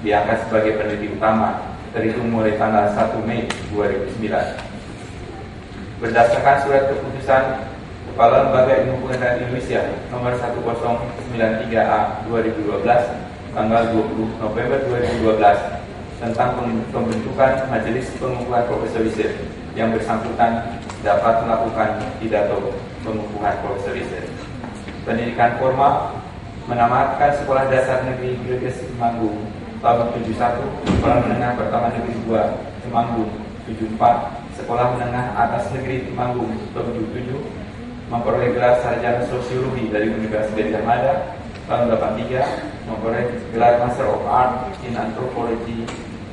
diangkat sebagai peneliti utama terhitung mulai tanggal 1 Mei 2009. Berdasarkan surat keputusan Kepala Lembaga Ilmu Pengetahuan Indonesia nomor 1093A 2012 tanggal 20 November 2012 tentang pembentukan Majelis Pengukuhan Profesor Riset, yang bersangkutan dapat melakukan pidato pengukuhan profesor riset. Pendidikan formal menamatkan Sekolah Dasar Negeri Greges Temanggung tahun 71, Sekolah Menengah Pertama Negeri 2 Temanggung 74, Sekolah Menengah Atas Negeri Temanggung tahun 77, memperoleh gelar sarjana sosiologi dari Universitas Gadjah Mada tahun 83, memperoleh gelar Master of Art in Anthropology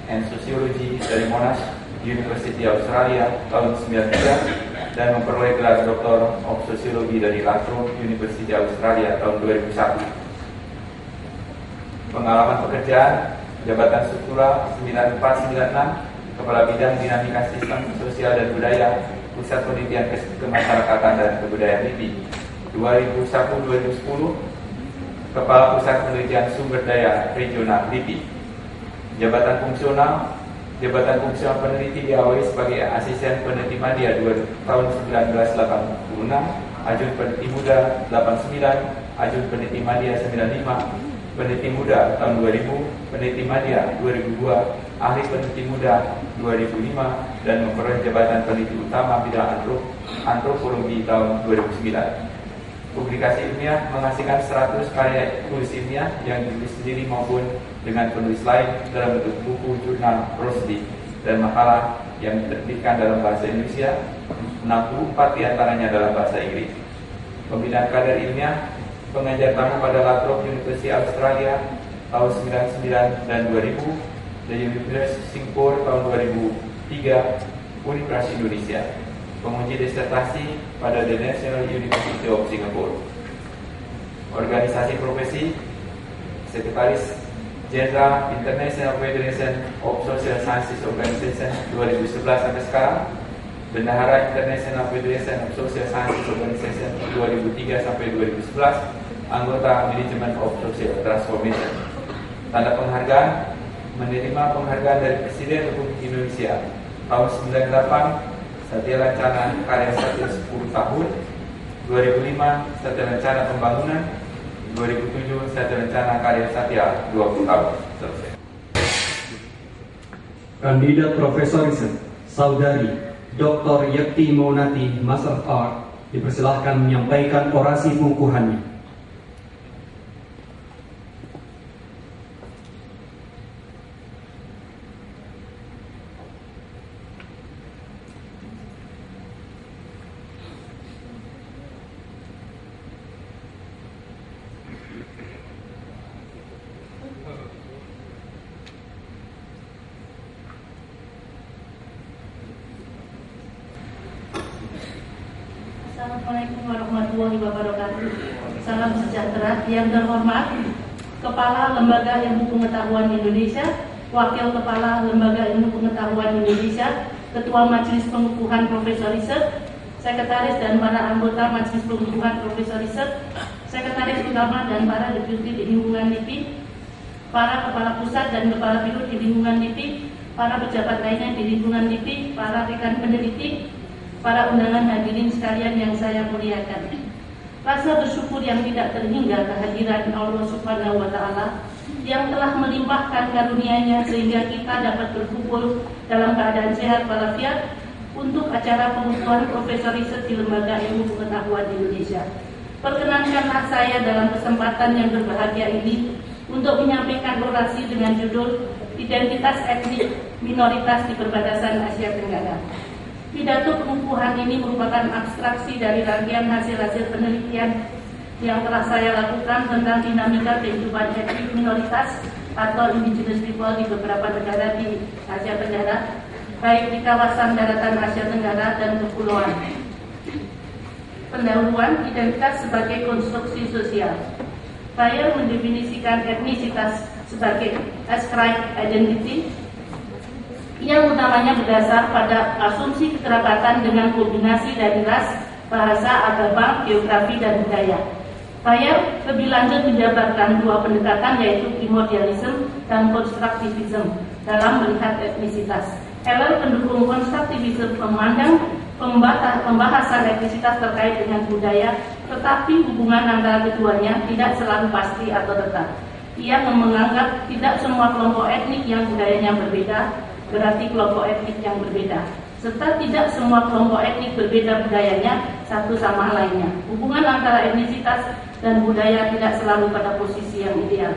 and Sociology dari Monash University Australia tahun 93, dan memperoleh gelar Doctor of Sociology dari Latrobe University Australia tahun 2001. Pengalaman pekerjaan, jabatan struktural 9496, Kepala Bidang Dinamika Sistem Sosial dan Budaya, Pusat Penelitian Kemasyarakatan dan Kebudayaan LIPI. 2001-2010, Kepala Pusat Penelitian Sumber Daya Regional LIPI. Jabatan fungsional peneliti diawali sebagai asisten peneliti media tahun 1986, ajun peneliti muda 89, ajun peneliti media 95, peneliti muda tahun 2000, peneliti media 2002, ahli peneliti muda 2005, dan memperoleh jabatan peneliti utama bidang antropologi tahun 2009. Publikasi ilmiah menghasilkan 100 karya tulis ilmiah yang ditulis sendiri maupun dengan penulis lain dalam bentuk buku, jurnal, prosedi, dan makalah yang diterbitkan dalam bahasa Indonesia, 64 diantaranya dalam bahasa Inggris. Pembinaan kader ilmiah, pengajar tamu pada Latrobe University Australia tahun 99 dan 2000, dan Universitas Singapura tahun 2003, Universitas Indonesia. Penguji disertasi pada The National University of Singapore. Organisasi profesi, Sekretaris Jenderal International Federation of Social Sciences Organization 2011 sampai sekarang, Bendahara International Federation of Social Sciences Organization 2003 sampai 2011, anggota Management of Social Transformation. Tanda penghargaan, menerima penghargaan dari Presiden Republik Indonesia tahun 98, Satya Lancana Karya Satya 10 tahun, 2005 Satya Lancana Pembangunan, 2007 Satya Lancana Karya Satya 20 tahun. Selesai. Kandidat Profesor Riset Saudari Dr. Yekti Maunati, Master of Art, dipersilahkan menyampaikan orasi pengukuhannya. Assalamualaikum warahmatullahi wabarakatuh. Salam sejahtera. Yang terhormat Kepala Lembaga Ilmu Pengetahuan Indonesia, Wakil Kepala Lembaga Ilmu Pengetahuan Indonesia, Ketua Majelis Pengukuhan Profesor Riset, Sekretaris dan para anggota Majelis Pengukuhan Profesor Riset, Sekretaris Utama dan para deputi di lingkungan LIPI, para Kepala Pusat dan Kepala Biro di lingkungan LIPI, para pejabat lainnya di lingkungan LIPI, para rekan peneliti, para undangan hadirin sekalian yang saya muliakan. Rasa bersyukur yang tidak terhingga kehadiran Allah Subhanahu wa Ta'ala yang telah melimpahkan karunia-Nya sehingga kita dapat berkumpul dalam keadaan sehat walafiat untuk acara pengukuhan Profesor Riset di Lembaga Ilmu Pengetahuan Indonesia. Perkenankanlah saya dalam kesempatan yang berbahagia ini untuk menyampaikan orasi dengan judul Identitas Etnik Minoritas di Perbatasan Asia Tenggara. Pidato pengukuhan ini merupakan abstraksi dari rangkaian hasil-hasil penelitian yang telah saya lakukan tentang dinamika kehidupan etnik minoritas atau indigenous people di beberapa negara di Asia Tenggara, baik di kawasan daratan Asia Tenggara dan kepulauan. Pendahuluan, identitas sebagai konstruksi sosial. Saya mendefinisikan etnisitas sebagai ascribed identity yang utamanya berdasar pada asumsi kekerabatan dengan kombinasi dari ras, bahasa, agama, geografi, dan budaya. Bayer lebih lanjut menjabarkan dua pendekatan, yaitu primordialism dan konstruktivism dalam melihat etnisitas. Heller pendukung konstruktivism memandang pembahasan etnisitas terkait dengan budaya, tetapi hubungan antara keduanya tidak selalu pasti atau tetap. Ia menganggap tidak semua kelompok etnik yang budayanya berbeda berarti kelompok etnik yang berbeda, serta tidak semua kelompok etnik berbeda budayanya satu sama lainnya. Hubungan antara etnisitas dan budaya tidak selalu pada posisi yang ideal.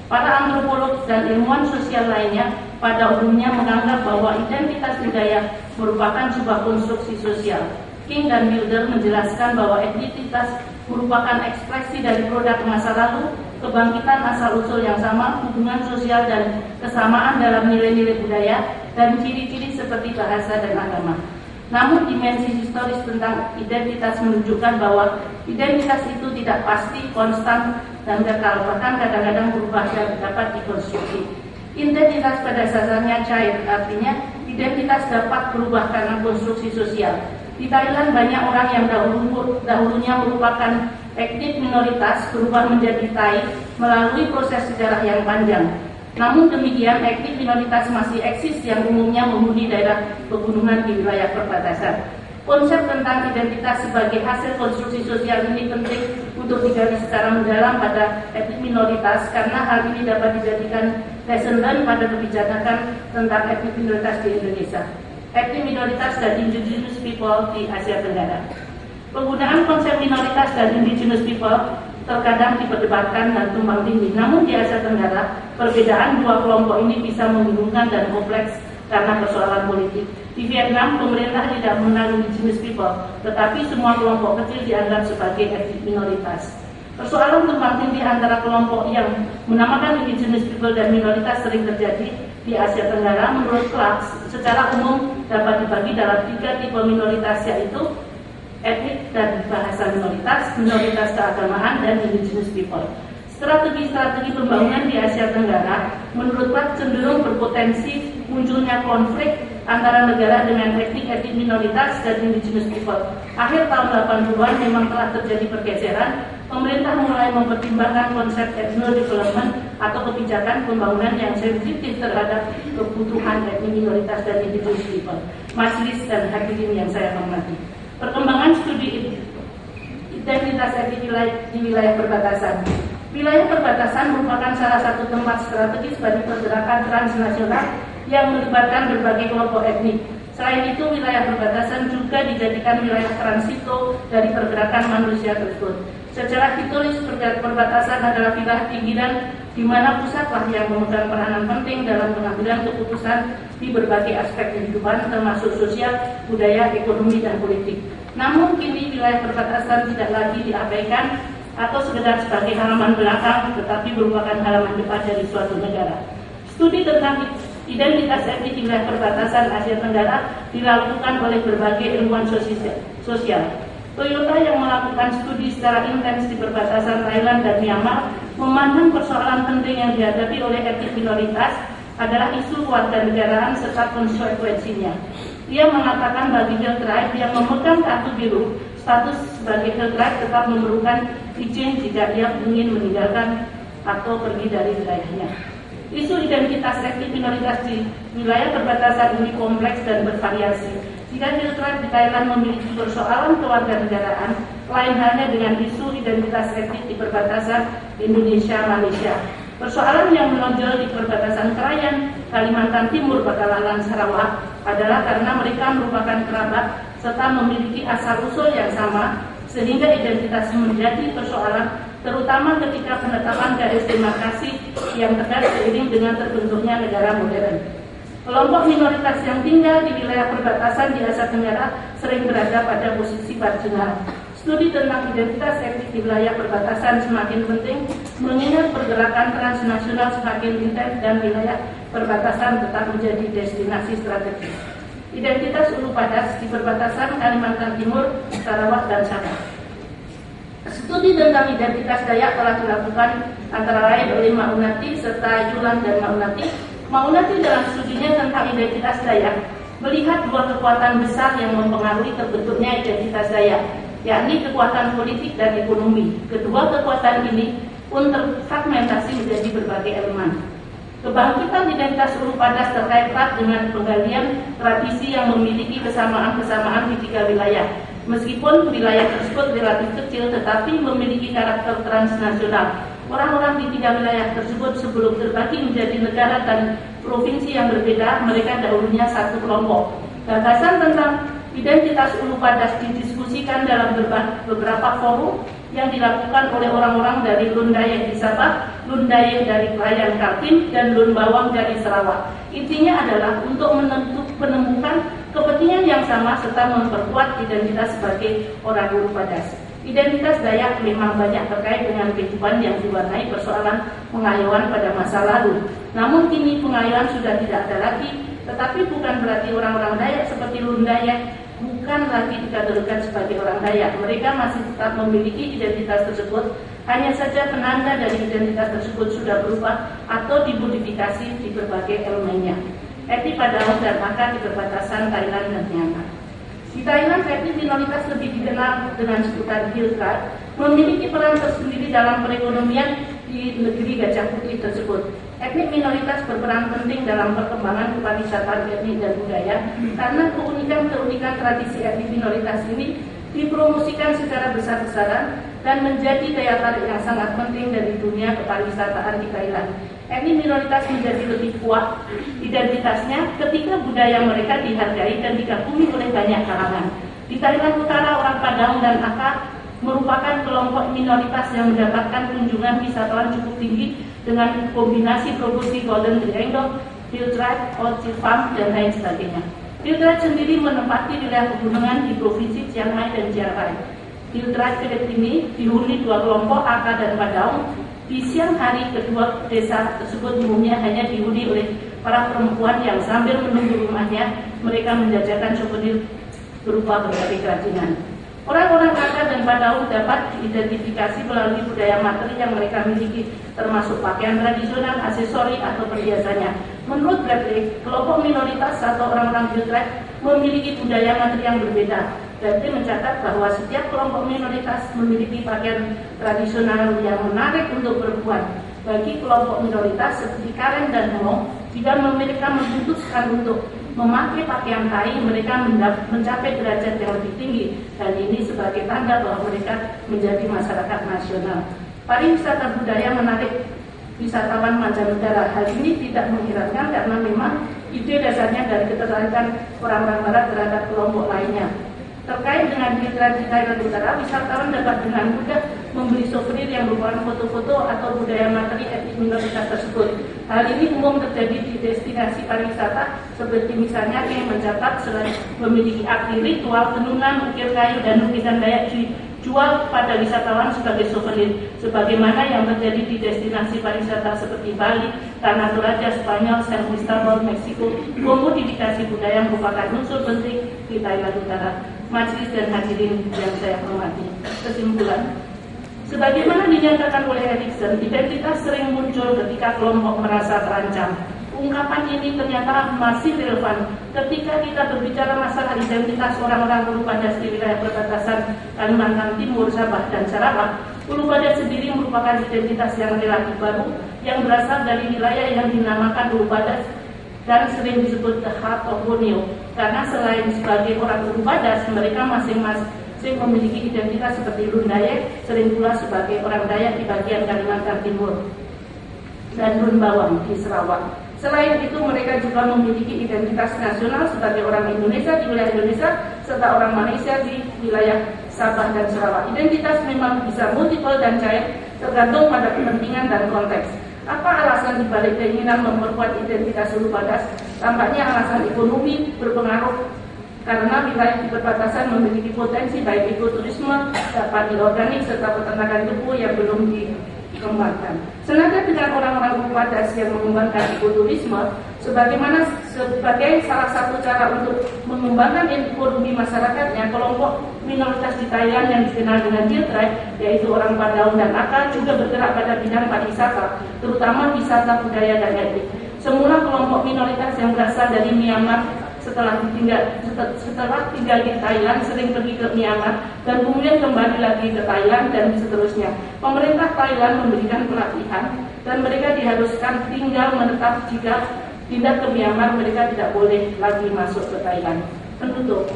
Para antropolog dan ilmuwan sosial lainnya pada umumnya menganggap bahwa identitas budaya merupakan sebuah konstruksi sosial. King dan Wilder menjelaskan bahwa etnisitas merupakan ekspresi dari produk masa lalu, kebangkitan asal-usul yang sama, hubungan sosial dan kesamaan dalam nilai-nilai budaya, dan ciri-ciri seperti bahasa dan agama. Namun dimensi historis tentang identitas menunjukkan bahwa identitas itu tidak pasti, konstan, dan kekal, bahkan kadang-kadang berubah dan dapat dikonstruksi. Identitas pada dasarnya cair, artinya identitas dapat berubah karena konstruksi sosial. Di Thailand banyak orang yang dahulunya merupakan etnik minoritas berubah menjadi Thai melalui proses sejarah yang panjang. Namun demikian, etnik minoritas masih eksis yang umumnya menghuni daerah pegunungan di wilayah perbatasan. Konsep tentang identitas sebagai hasil konstruksi sosial ini penting untuk digali secara mendalam pada etnik minoritas, karena hal ini dapat dijadikan lesson learned pada kebijakan tentang etnik minoritas di Indonesia. Etnik minoritas dan indigenous people di Asia Tenggara. Penggunaan konsep minoritas dan indigenous people terkadang diperdebatkan dan tumbang tindih. Namun di Asia Tenggara, perbedaan dua kelompok ini bisa membingungkan dan kompleks karena persoalan politik. Di Vietnam, pemerintah tidak mengenal indigenous people, tetapi semua kelompok kecil dianggap sebagai etnik minoritas. Persoalan tumbang tindih antara kelompok yang menamakan indigenous people dan minoritas sering terjadi di Asia Tenggara. Menurut Clark, secara umum dapat dibagi dalam 3 tipe minoritas, yaitu etnik dan bahasa minoritas keagamaan, dan indigenous people. Strategi-strategi pembangunan di Asia Tenggara menurut Clark cenderung berpotensi munculnya konflik antara negara dengan etnik minoritas dan indigenous people. Akhir tahun 80-an memang telah terjadi pergeseran. Pemerintah mulai mempertimbangkan konsep ethno-development atau kebijakan pembangunan yang sensitif terhadap kebutuhan etnik minoritas dan indigenous people. Majelis dan hadirin yang saya hormati, perkembangan studi identitas etnik di wilayah perbatasan. Wilayah perbatasan merupakan salah satu tempat strategis bagi pergerakan transnasional yang melibatkan berbagai kelompok etnik. Selain itu, wilayah perbatasan juga dijadikan wilayah transito dari pergerakan manusia tersebut. Secara historis, perbatasan adalah wilayah pinggiran di mana pusatlah yang memegang peranan penting dalam pengambilan keputusan di berbagai aspek kehidupan, termasuk sosial, budaya, ekonomi, dan politik. Namun kini wilayah perbatasan tidak lagi diabaikan atau sekedar sebagai halaman belakang, tetapi merupakan halaman depan dari suatu negara. Studi tentang identitas etnik di wilayah perbatasan Asia Tenggara dilakukan oleh berbagai ilmuwan sosial. Toyota yang melakukan studi secara intens di perbatasan Thailand dan Myanmar memandang persoalan penting yang dihadapi oleh etnik minoritas adalah isu kewarganegaraan serta konsekuensinya. Ia mengatakan bagi Hill Tribe yang memegang kartu biru, status sebagai Hill Tribe tetap memerlukan izin jika ia ingin meninggalkan atau pergi dari wilayahnya. Isu identitas etnik minoritas di wilayah perbatasan ini kompleks dan bervariasi. Jika Hill Tribe di Thailand memiliki persoalan kewarganegaraan, lain halnya dengan isu identitas etnik di perbatasan Indonesia-Malaysia. Persoalan yang menonjol di perbatasan Krayan, Kalimantan Timur, Bakalan, Sarawak adalah karena mereka merupakan kerabat serta memiliki asal-usul yang sama, sehingga identitas menjadi persoalan, terutama ketika penetapan garis demarkasi yang tegas seiring dengan terbentuknya negara modern. Kelompok minoritas yang tinggal di wilayah perbatasan di Asia Tenggara sering berada pada posisi marginal. Studi tentang identitas etnik di wilayah perbatasan semakin penting, mengingat pergerakan transnasional semakin intens dan wilayah perbatasan tetap menjadi destinasi strategis. Identitas Ulu Padas di perbatasan Kalimantan Timur, Sarawak, dan Sabah. Studi tentang identitas Dayak telah dilakukan antara lain oleh Maunati serta Yulan dan Maunati. Maunati dalam studinya tentang identitas Dayak melihat dua kekuatan besar yang mempengaruhi terbentuknya identitas Dayak. yakni kekuatan politik dan ekonomi. Kedua kekuatan ini pun terfragmentasi menjadi berbagai elemen. Kebangkitan identitas suku Padas terkait erat dengan penggalian tradisi yang memiliki kesamaan-kesamaan di 3 wilayah. Meskipun wilayah tersebut relatif kecil, tetapi memiliki karakter transnasional. Orang-orang di 3 wilayah tersebut sebelum terbagi menjadi negara dan provinsi yang berbeda, mereka dahulunya satu kelompok. Gagasan tentang identitas Ulu Padas didiskusikan dalam beberapa forum yang dilakukan oleh orang-orang dari Lun Dayak di Sabah, Lun Dayak dari Krayan Kaltim, dan Lun Bawang dari Sarawak. Intinya adalah untuk menemukan kepentingan yang sama serta memperkuat identitas sebagai orang Ulu Padas. Identitas Dayak memang banyak terkait dengan kehidupan yang diwarnai persoalan pengayuan pada masa lalu. Namun kini pengayuan sudah tidak ada lagi, tetapi bukan berarti orang-orang Dayak seperti Lun Dayak bukan lagi dikategorikan sebagai orang Dayak. Mereka masih tetap memiliki identitas tersebut, hanya saja penanda dari identitas tersebut sudah berubah atau dimodifikasi di berbagai elemennya. Etnik Padaung dan Akar di perbatasan Thailand dan Myanmar. Di Thailand, etnik minoritas lebih dikenal dengan sebutan Hill Tribe, memiliki peran tersendiri dalam perekonomian di negeri Gajah Putih tersebut. Etnik minoritas berperan penting dalam perkembangan kepariwisataan etnik dan budaya karena keunikan tradisi etnik minoritas ini dipromosikan secara besar-besaran dan menjadi daya tarik yang sangat penting dari dunia kepariwisataan di Thailand. Etnik minoritas menjadi lebih kuat identitasnya ketika budaya mereka dihargai dan dikagumi oleh banyak kalangan. Di Thailand Utara, orang Padaung dan Akar merupakan kelompok minoritas yang mendapatkan kunjungan wisatawan cukup tinggi dengan kombinasi provinsi Golden Triangle, Hill Tribe, Orchid Farm, dan lain sebagainya. Hill Tribe sendiri menempati wilayah pegunungan di provinsi Chiang Mai dan Chiang Rai. Hill Tribe ini dihuni 2 kelompok, Akar dan Padaung. Di siang hari, kedua desa tersebut umumnya hanya dihuni oleh para perempuan yang sambil menunggu rumahnya, mereka menjajakan souvenir berupa berbagai kerajinan. Orang-orang Akar dan Padaung dapat diidentifikasi melalui budaya materi yang mereka miliki, termasuk pakaian tradisional, aksesori, atau perhiasannya. Menurut Bradley, kelompok minoritas atau orang-orang Hill Tribe memiliki budaya materi yang berbeda. Bradley mencatat bahwa setiap kelompok minoritas memiliki pakaian tradisional yang menarik untuk perempuan. Bagi kelompok minoritas seperti Karen dan Hmong, jika mereka memutuskan untuk memakai pakaian Thai, mereka mencapai derajat yang lebih tinggi, dan ini sebagai tanda bahwa mereka menjadi masyarakat nasional. Pariwisata budaya menarik wisatawan mancanegara. Hal ini tidak mengherankan karena memang ide dasarnya dari ketertarikan orang-orang Barat terhadap kelompok lainnya. Terkait dengan mitra di Thailand Utara, wisatawan dapat dengan mudah membeli souvenir yang merupakan foto-foto atau budaya materi etnik minoritas tersebut. Hal ini umum terjadi di destinasi pariwisata seperti misalnya yang mencatat selain memiliki akti ritual, tenunan, ukir kayu, dan lukisan Dayak dijual pada wisatawan sebagai souvenir, sebagaimana yang terjadi di destinasi pariwisata seperti Bali, Tanah Toraja, Spanyol, San Cristobal, Meksiko. Komodifikasi budaya merupakan unsur penting di Thailand Utara. Majelis dan hadirin yang saya hormati. Kesimpulan, sebagaimana dinyatakan oleh Erikson, identitas sering muncul ketika kelompok merasa terancam. Ungkapan ini ternyata masih relevan ketika kita berbicara masalah identitas orang-orang Ulu Padas di wilayah perbatasan Kalimantan Timur, Sabah, dan Sarawak. Ulu Padas sendiri merupakan identitas yang relatif baru yang berasal dari wilayah yang dinamakan Ulu Padas dan sering disebut the heart of Borneo, karena selain sebagai orang Ulu Padas, mereka masing-masing memiliki identitas seperti Lun Dayak, sering pula sebagai orang Dayak di bagian Kalimantan Timur, dan Lun Bawang di Sarawak. Selain itu, mereka juga memiliki identitas nasional sebagai orang Indonesia di wilayah Indonesia, serta orang Malaysia di wilayah Sabah dan Sarawak. Identitas memang bisa multiple dan cair, tergantung pada kepentingan dan konteks. Apa alasan dibalik keinginan memperkuat identitas Ulu Padas? Tampaknya alasan ekonomi berpengaruh karena wilayah di perbatasan memiliki potensi baik ekoturisme, padi organik, serta peternakan tebu yang belum dikembangkan. Senada dengan orang-orang Ulu Padas yang mengembangkan ekoturisme, sebagai salah satu cara untuk mengembangkan ekonomi masyarakatnya, kelompok minoritas di Thailand yang dikenal dengan Hill Tribe, yaitu orang Padaung dan Akar, juga bergerak pada bidang pariwisata, terutama wisata budaya dan etnik. Semula kelompok minoritas yang berasal dari Myanmar setelah tinggal di Thailand, sering pergi ke Myanmar, dan kemudian kembali lagi ke Thailand dan seterusnya. Pemerintah Thailand memberikan pelatihan dan mereka diharuskan tinggal menetap. Jika pindah ke Myanmar, mereka tidak boleh lagi masuk ke Thailand. Penutup.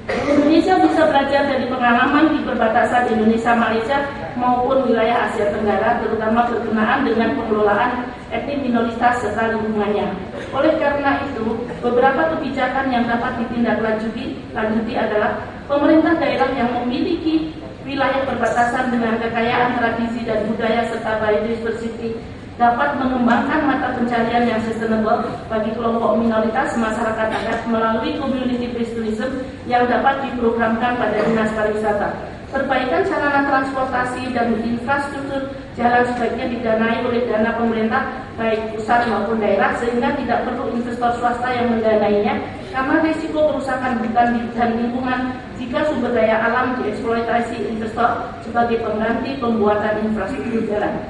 Indonesia bisa belajar dari pengalaman di perbatasan Indonesia-Malaysia maupun wilayah Asia Tenggara, terutama berkenaan dengan pengelolaan etnik minoritas serta lingkungannya. Oleh karena itu, beberapa kebijakan yang dapat ditindaklanjuti adalah pemerintah daerah yang memiliki wilayah perbatasan dengan kekayaan tradisi dan budaya serta biodiversity dapat mengembangkan mata pencarian yang sustainable bagi kelompok minoritas masyarakat adat melalui community-based tourism yang dapat diprogramkan pada Dinas Pariwisata. Perbaikan sarana transportasi dan infrastruktur jalan sebaiknya didanai oleh dana pemerintah baik pusat maupun daerah, sehingga tidak perlu investor swasta yang mendanainya karena risiko kerusakan hutan dan lingkungan jika sumber daya alam dieksploitasi investor sebagai pengganti pembuatan infrastruktur jalan.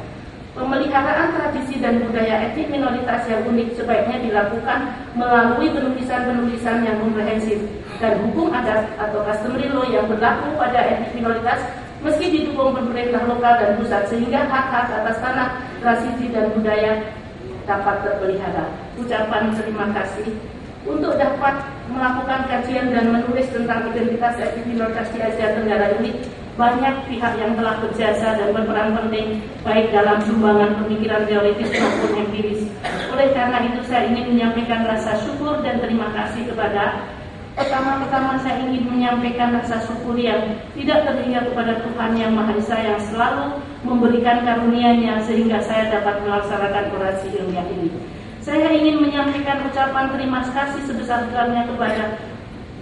Pemeliharaan tradisi dan budaya etnik minoritas yang unik sebaiknya dilakukan melalui penulisan-penulisan yang komprehensif dan hukum adat atau customary law yang berlaku pada etnik minoritas meski didukung pemerintah lokal dan pusat, sehingga hak-hak atas tanah, tradisi dan budaya dapat terpelihara. Ucapan terima kasih. Untuk dapat melakukan kajian dan menulis tentang identitas etnik minoritas di Asia Tenggara ini, banyak pihak yang telah berjasa dan berperan penting baik dalam sumbangan pemikiran teoritis maupun empiris. Oleh karena itu, saya ingin menyampaikan rasa syukur dan terima kasih kepada pertama-tama saya ingin menyampaikan rasa syukur yang tidak terhingga kepada Tuhan Yang Maha Esa yang selalu memberikan karunia-Nya sehingga saya dapat melaksanakan orasi ilmiah ini. Saya ingin menyampaikan ucapan terima kasih sebesar-besarnya kepada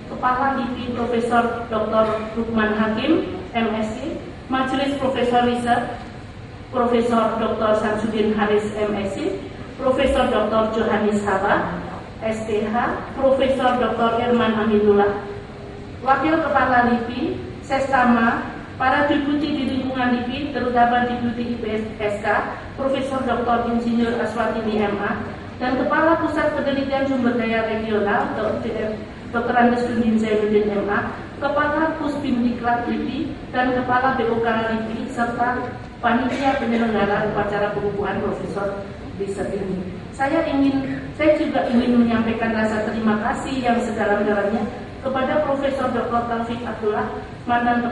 Kepala LIPI Profesor Dr. Lukman Hakim, MSc, Majelis Profesor Riset Profesor Dr. Samsudin Haris, MSc, Profesor Dr. Johannes Haba, STH, Profesor Dr. Irman Aminullah, Wakil Kepala LIPI, Sestama, para deputi di lingkungan LIPI, terutama deputi IPSK, Profesor Dr. Insinyur Aswatini MA, dan Kepala Pusat Penelitian Sumber Daya Regional, Dr. Andes Dundin Zainuddin MA, Kepala Pusbimdiklat LIPI, dan Kepala BOK LIPI, serta panitia penyelenggara upacara pengukuhan Profesor riset ini. Saya juga ingin menyampaikan rasa terima kasih yang sedalam-dalamnya kepada Profesor Dr. Taufik Abdullah, mantan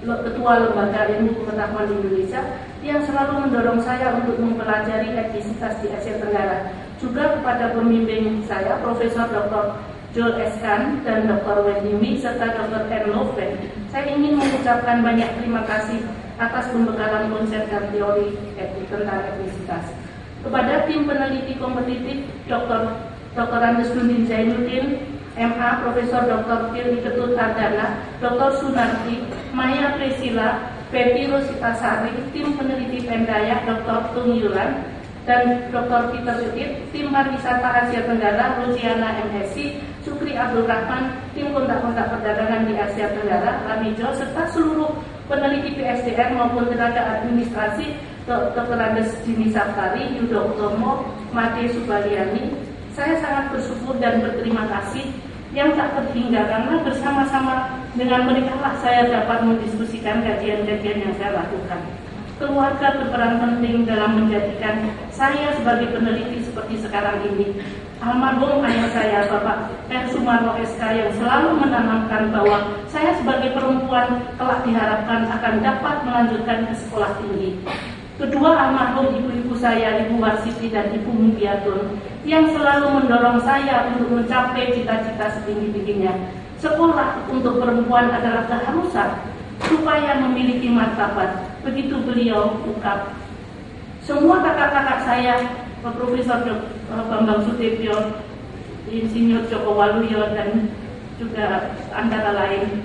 Ketua Lembaga Ilmu Pengetahuan Indonesia, yang selalu mendorong saya untuk mempelajari etnisitas di Asia Tenggara. Juga kepada pembimbing saya, Profesor Dr. Joel Eskan dan Dr. Wendy Mi serta Dr. N. Loven. Saya ingin mengucapkan banyak terima kasih atas pembekalan konsep dan teori tentang etnisitas. Kepada tim peneliti kompetitif Dr. Andes Dundin Zainuddin MA, Profesor Dr. Firly Ketut Ardana, Dr. Sunarti, Maya Priscilla, Betty Rosita Sari, tim peneliti Pendaya Dr. Tung Yulan, dan Dr. Peter Yudit, tim pariwisata Asia Tenggara Luciana MSc, Sukri Abdul Rahman, tim kontak-kontak perdagangan di Asia Tenggara Ramijo, serta seluruh peneliti PSDM maupun tenaga administrasi Dr. Andes Dini Saftari, Yudo Utomo, Made Subaliani. Saya sangat bersyukur dan berterima kasih yang tak terhingga karena bersama-sama dengan mereka lah saya dapat mendiskusikan kajian-kajian yang saya lakukan. Keluarga berperan penting dalam menjadikan saya sebagai peneliti seperti sekarang ini. Almarhum ayah saya, Bapak R. Sumarno SK, yang selalu menanamkan bahwa saya sebagai perempuan kelak diharapkan akan dapat melanjutkan ke sekolah tinggi. Kedua almarhum ibu-ibu saya, Ibu Warsiti dan Ibu Mubiatun, yang selalu mendorong saya untuk mencapai cita-cita setinggi-tingginya. Sekolah untuk perempuan adalah keharusan supaya memiliki martabat. Begitu beliau ungkap. Semua kakak-kakak saya, Profesor Bambang Sutepyo, Insinyur Joko Waluyo, dan juga antara lain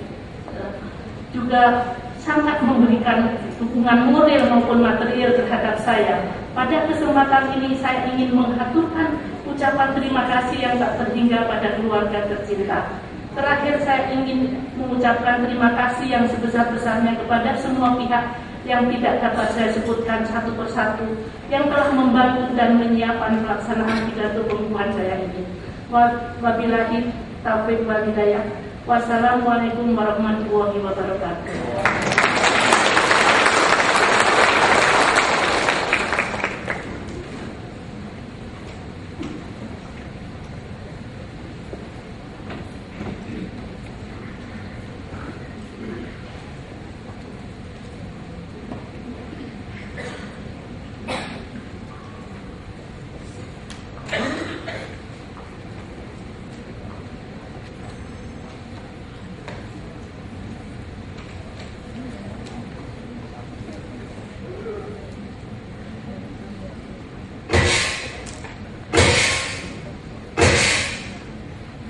juga sangat memberikan dukungan moral maupun material terhadap saya. Pada kesempatan ini saya ingin mengaturkan ucapan terima kasih yang tak terhingga pada keluarga tercinta. Terakhir saya ingin mengucapkan terima kasih yang sebesar-besarnya kepada semua pihak yang tidak dapat saya sebutkan satu persatu yang telah membantu dan menyiapkan pelaksanaan pidato pengukuhan saya ini. Wabillahi taufiq wal hidayah. Wassalamualaikum warahmatullahi wabarakatuh.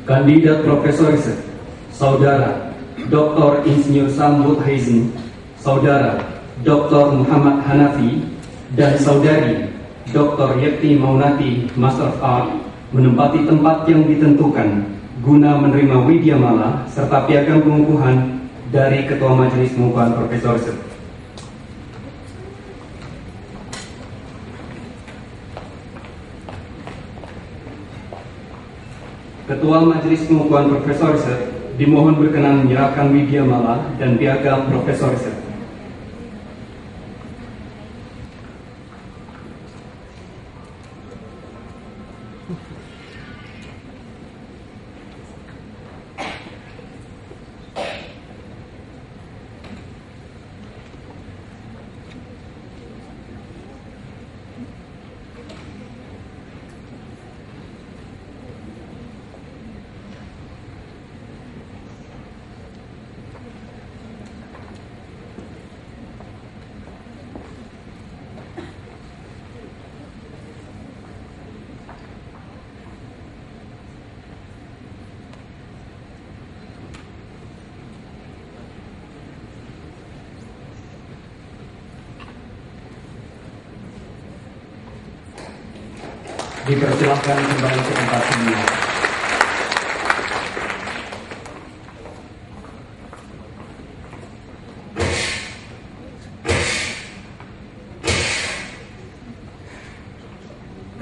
Kandidat Profesor Riset, Saudara Dr. Insinyur Sambut Haizmi, Saudara Dr. Muhammad Hanafi, dan Saudari Dr. Yekti Maunati, Master of Art, menempati tempat yang ditentukan guna menerima widyamala serta piagam pengukuhan dari Ketua Majelis Pengukuhan Profesor Riset. Ketua Majelis Pengukuhan Profesor Riset dimohon berkenan menyerahkan widyamala dan piagam Profesor Riset. Dipersilahkan kembali ke tempat semula.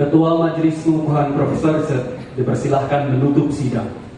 Ketua Majelis Pengukuhan Profesor Riset dipersilahkan menutup sidang.